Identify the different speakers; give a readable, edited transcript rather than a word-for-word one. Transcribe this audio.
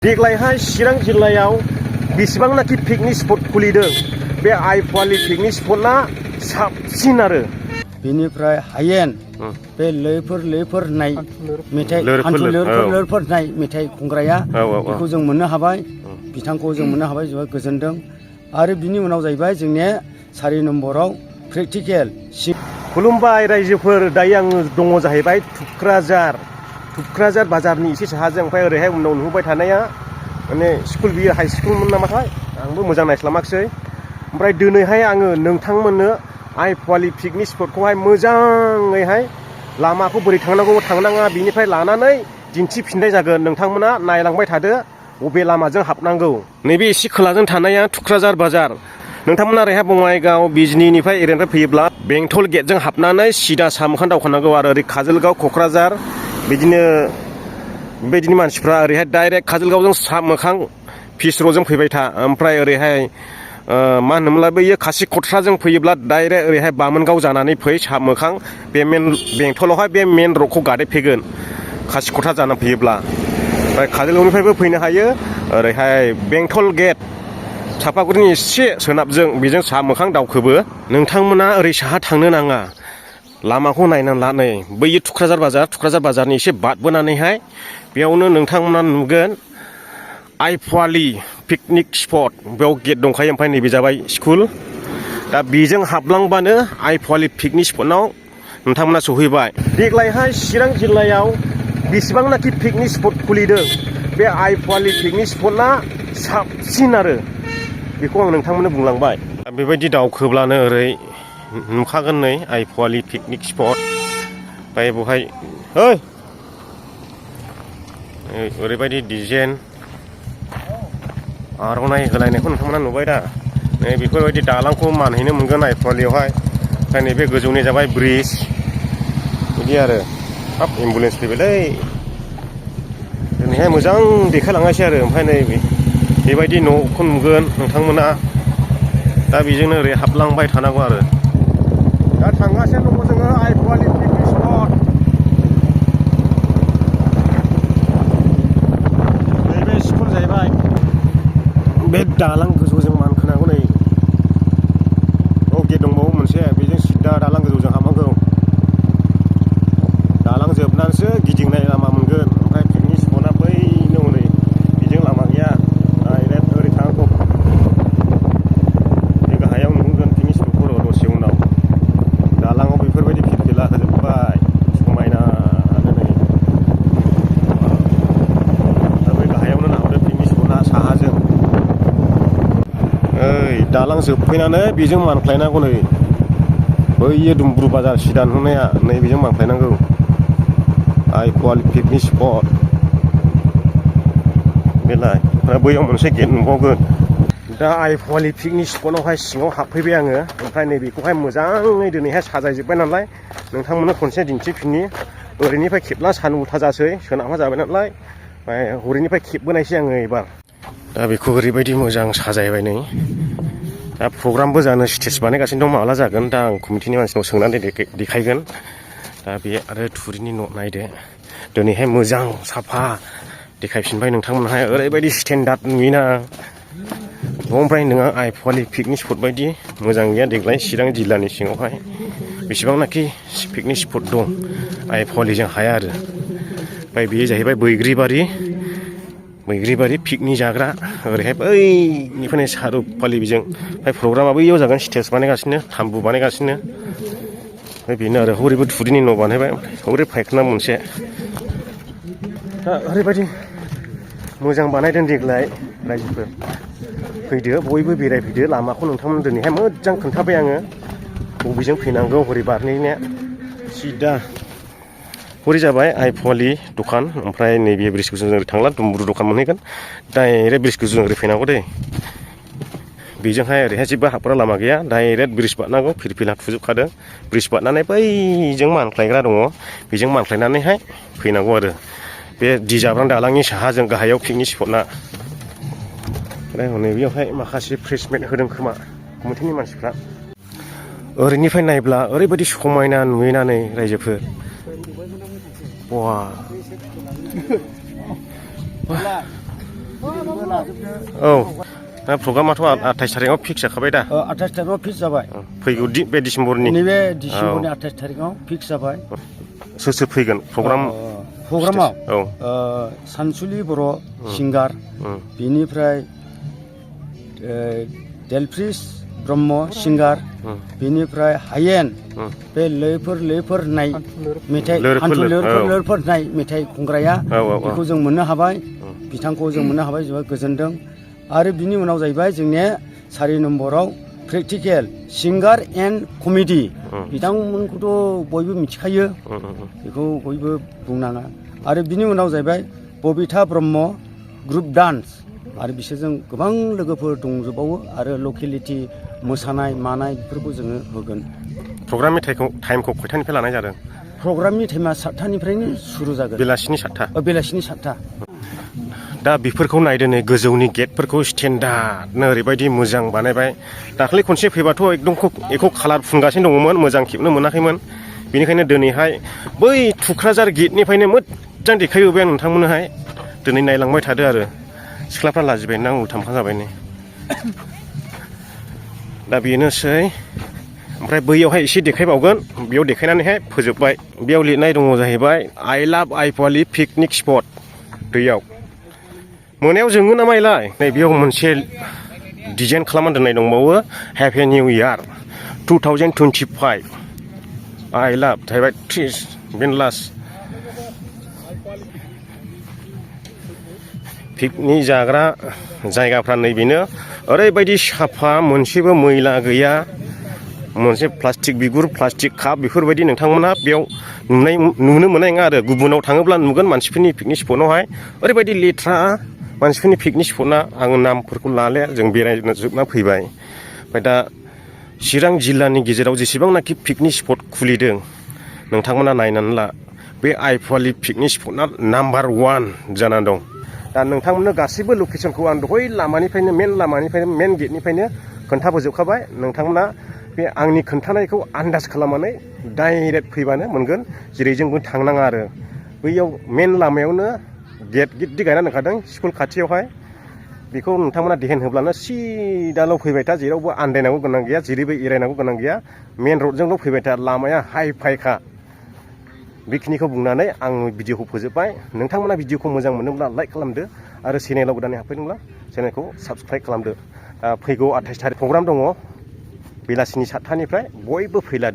Speaker 1: देग्लायहाय चिरां जिल्लायाव बेसेबांनाखि picnic spot खुलिदों बे आइफवालि पिकनिक स्पटआ साबसिन आरो
Speaker 2: बेनिफ्राय हायेन बे लैफोर नाय मेथाइ हान्थु नाय मेथाइ खनग्राया बेखौ जों मोननो हाबाय बिथांखौ जों मोननो हाबाय जोबोद गोजोनदों आरो बिनि उनाव जाहैबाय जोंनिया 4 नम्बराव प्रेक्टिकेल
Speaker 1: खुलुमबाय रायजोफोर दायो आङो दङ जाहैबाय थुक्राझार बाजारनि एसे साहाजों ओमफ्राय ओरैहाय उनाव नुबाय थानाया माने स्कुल बियो हाइ स्कुलमोन नामाथाय आंबो मोजां नायस्लामाखिसै ओमफ्राय दिनैहाय आङो नोंथांमोननो आइफवालि पिकनिक स्पटखौहाय मोजाङैहाय लामाखौ बोरै थांनांगौ थांनाङा बिनिफ्राय लानानै दिन्थिफिननाय जागोन नोंथांमोना नायलांबाय थादो बबे लामाजों हाबनांगौ नैबे एसे खोलाजों थानाया थुक्राझार बाजार नोंथांमोना ओरैहाय बङाइगाव बिजनीनिफ्राय ओरैनिफ्राय फैयोब्ला बेंटल गेटजों हाबनानै सिदा साहा दावखोनांगौ आरो ओरै काजलगाव क'क्राझार बिदिनो बेबायदिनो मानसिफ्रा ओरैहाय डाइरेक्ट काजलगावजों साहा मोखां फिस र'जों फैबाय था ओमफ्राय ओरैहाय मा होनोमोनलाय बैयो खासिक'थ्राजों फैयोब्ला डाइरेक्ट ओरैहाय बामोनगाव जानानै फै साहा मोखां बे बेंटलावहाय बे मेन रडखौ गादेफैगोन खासिक'थ्रा जानानै फैयोब्ला ओमफ्राय काजलगावनिफ्रायबो फैनो हायो ओरैहाय बेंटल गेट सापागुरिनि एसे सोनाबजों बेजों साहा मोखां दावखोबो नोंथांमोना ओरै साहा थांनो नाङा लामाखौ नायनानै ला नै बैयो थुक्राझार बाजारनि एसे बारबोनानैहाय बेयावनो नोंथांमोना नुगोन आइफवालि पिकनिक स्पट बेयाव गेट दंखायो ओमफ्राय नैबे जाबाय स्कुल दा बेजों हाबलांबानो आइफवालि पिकनिक स्पटआव नोंथांमोना सहैबाय देग्लायहाय चिरां जिल्लायाव बेसेबांनाखि पिकनिक स्पट खुलिदों बे आइफवालि पिकनिक स्पटआ साबसिन आरो बेखौ आं नोंथांमोननो बुंलांबाय बेबायदि दावखोब्लानो ओरै नुखागोन नै आइफवालि पिकनिक स्पट ओमफ्राय बेवहाय ओरैबायदि डिजाइन आर'नाइ होलायनायखौ नोंथांमोना नुबाय दा नै बेफोरबायदि दालांखौ मानहैनो मोनगोन आइफवालियावहाय ओमफ्राय नैबे गोजौनि जाबाय ब्रिज बिदि आरो हाब एम्बुलेन्स फैबायलै दिनैहाय मोजां देखायलांनायसै आरो ओमफ्राय नै बेबायदि न'खौ नुगोन नोंथांमोना दा बेजोंनो ओरै हाबलांबाय थानांगौ आरो दा थांगासिनो दङ जोङो आइफवालि पिकनिक स्पट नैबे स्कुल जाहैबाय बे दालां गोजौजों मानखोनांगौ नै गेट दंबावो मोनसे बेजों सिदा दालां गोजौजों हाबनांगौ दालां जोबनानैसो गिदिंनाय लामा मोनगोन ओमफ्राय पिकनिक स्पटआ बैनो हनै बेजों लामा गैया डाइरेक्ट ओरै थांनांगौ बे गाहायाव नुगोन पिकनिक स्पटखौ दसे उनाव दालाङाव बेफोरबायदि फिरफिला होजोबबाय समायना नै दा बै गाहायावनो नाहरदो पिकनिक स्पटआ साहाजों ओइ दालां जोबफैनानै बेजों मानख्लायनांगौ नै बैयो दुमब्रु बाजार सिदा नुनाया नै बेजों मानख्लायनांगौ आइफवालि पिकनिक स्पट बेलाय ओमफ्राय बैयाव मोनसे गेट नुबावगोन दा आइफवालि पिकनिक स्पटआवहाय सिङाव हाबफैबाय आङो ओमफ्राय नैबेखौहाय मोजाङै दिनैहाय साजायजोब्बाय नालाय नोंथांमोननो खनसे दिन्थिफिननि ओरैनिफ्राय खेबला सान उल्था जासै सोनाबहा जाबाय नालाय ओमफ्राय हरैनिफ्राय खेबबोनायसै आङो एबार दा बेखौ ओरैबायदि मोजां साजायबाय नै दा प्रग्रामबो जानो स्टेज बानायगासिनो दं माब्ला जागोन दा आं कमिटिनि मानसिनाव सोंनानै देखायगोन दा बे आरो थुरिनि न' नायदो दिनैहाय मोजां साफा देखायफिनबाय नोंथांमोनहाय ओरैबायदि स्टेन्डार्ड नुयोना ओमफ्राय नोंहा आइफवालि पिकनिक स्पट बायदि मोजां गैया देग्लाय चिरां जिल्लानि सिङावहाय बेसेबांनाखि पिकनिक स्पट दं आइफवालिजों हाया आरो ओमफ्राय बेयो जाहैबाय बैग्रिबारि पिकनिक जाग्रा ओरैहाय बैनिफ्रायनो सारुफालि बेजों ओमफ्राय प्रग्रामा बैयाव जागोन स्टेज बानायगासिनो थाम्बु बानायगासिनो ओमफ्राय बेनो आरो हरैबो थुरिनि न' बानायबाय हरै फायखाना मोनसे दा ओरैबायदि मोजां बानायदों देग्लाय रायजोफोर फैदो बयबो बेरायफैदो लामाखौ नोंथांमोन दिनैहाय मोजां खोन्थाबाय आङो बबेजों फैनांगौ हरै बारनाया सिदा हरै जाबाय आइफवालि दखान ओमफ्राय नैबे ब्रिज गोजौजों ओरै थांला दुमब्रु दखान मोनहैगोन डाइरेक्ट ब्रिज गोजौजों ओरै फैनांगौ दे बेजोंहाय ओरैहाय जेबो हाबग्रा लामा गैया डाइरेक्ट ब्रिज बारनांगौ फिरफिला थुजोबखादों ब्रिज बारनानै बैजों मानख्लायग्रा दङ बेजों मानख्लायनानैहाय फैनांगौ आरो बे दिजाब्रां दालांनि साहाजों गाहायाव पिकनिक स्पटना ओमफ्राय हनै बेयावहाय माखासे फ्रेसमेन्ट होदों खोमा कमिटिनि मानसिफ्रा ओरैनिफ्राय नायब्ला ओरैबायदि समायना नुयोना नै रायजोफोर औ दा प्रग्रामाथ' 28 थारिखआव फिक्स जाखाबाय दा
Speaker 2: 28 थारिखआव फिक्स जाबाय
Speaker 1: फैगौ बे डिसेम्बरनि
Speaker 2: नैबे डिसेम्बरनि 28 थारिखआव फिक्स जाबाय
Speaker 1: सोर सोर फैगोन
Speaker 2: प्रग्रामाव सानसुलि बर' सिंगार बेनिफ्राय देलफ्रिस ब्रह्म सिंगार बेनिफ्राय हायेन बे लैफोर होननाय मेथाइ हान्थु लोरफोर होननाय मेथाइ खनग्राया बेखौ जों मोननो हाबाय बिथांखौ जों मोननो हाबाय जोबोद गोजोनदों आरो बिनि उनाव जाहैबाय जोंनिया 4 नम्बराव प्रेक्टिकेल सिंगार एन्ड कमेडि बिथांमोनखौथ' बयबो मिथिखायो बेखौ बयबो बुंनाङा आरो बिनि उनाव जाहैबाय बबिता ब्रह्म ग्रुप डान्स आरो बिसोरजों गोबां लोगोफोर दंजोबावो आरो लकेलिटि मोसानाय मानाय बेफोरखौ जोङो होगोन
Speaker 1: प्रग्रामनि टाइमखौ खयथानिफ्राय लानाय जादों
Speaker 2: प्रग्रामनि टाइमा 7थानिफ्रायनो सुरु जागोन
Speaker 1: बेलासिनि 7था
Speaker 2: बेलासिनि 7था
Speaker 1: दा बेफोरखौ नायदो नै गोजौनि गेटफोरखौ स्टेन्डार्डनो ओरैबायदि मोजां बानायबाय दाखालि खनसे फैबाथ' एकदम एखौ कालार फुनगासिनो दङमोन मोजां खेबनो मोनाखैमोन बेनिखायनो दिनैहाय बै थुक्राझार गेटनिफ्रायनो मोजां देखायबोबाय आं नोंथांमोननोहाय दिनै नायलांबाय थादो आरो सिख्लाफ्रा लाजिबाय ना उल्थामफा जाबाय नै दा बेनोसै ओमफ्राय बैयावहाय एसे देखायबावगोन बेयाव देखायनानैहाय फोजोबबाय बेयाव लिरनाय दङ जाहैबाय आइ लाभ आइफवालि पिकनिक स्पट दैयाव मोनायाव जोङो नामायलाय नै बेयाव मोनसे डिजाइन खालामना दोननाय दंबावो हेपि निउ इयार 2025 आइ लाभ जाहैबाय 30 बिनलास पिकनिक जाग्रा जायगाफ्रा नैबेनो ओरैबायदि साफा मोनसेबो मैला गैया मोनसे प्लास्टिक बिगुर प्लास्टिक काप बेफोरबायदि नोंथांमोना बेयाव नुनो मोननाय नङा आरो गुबुनाव थाङोब्ला नुगोन मानसिफोरनि पिकनिक स्पटआवहाय ओरैबायदि लेथ्रा मानसिफोरनि पिकनिक स्पटना आङो नामफोरखौ लाले जों बेरायजोबना फैबाय ओमफ्राय दा चिरां जिल्लानि गेजेराव जेसेबांनाखि पिकनिक स्पट खुलिदों नोंथांमोना नायनानै ला बे आइफवालि पिकनिक स्पटना नाम्बार 1 जाना दं दा नोंथांमोननो गासैबो लकेसनखौ आं दहाय लामानिफ्रायनो मेन गेटनिफ्रायनो खोन्थाबोजोबखाबाय नोंथांमोना बे आंनि खोन्थानायखौ आन्दाज खालामनानै डाइरेक्ट फैबानो मोनगोन जेरै जोंबो थांनाङा आरो बैयाव मेन लामायावनो गेट गिदिर गायना दोनखादों स्कुल खाथियावहाय बेखौ नोंथांमोना देहेन होब्लानो सिदाल' फैबाय था जेरावबो आन्दायनांगौ गोनां गैया जेरैबो एरायनांगौ गोनां गैया मेन रडजोंल' फैबाय था लामाया हाइ फाइखा बेखिनिखौ बुंनानै आं भिडिअखौ फोजोबबाय नोंथांमोना भिडिअखौ मोजां मोनोब्ला लाइक खालामदो आरो चेनेलाव गोदानै हाबफैदोंब्ला चेनेलखौ साबस्क्राइब खालामदो फैगौ 28 थारिख प्रग्राम दङ बेलासिनि 7थानिफ्राय बयबो फैलादो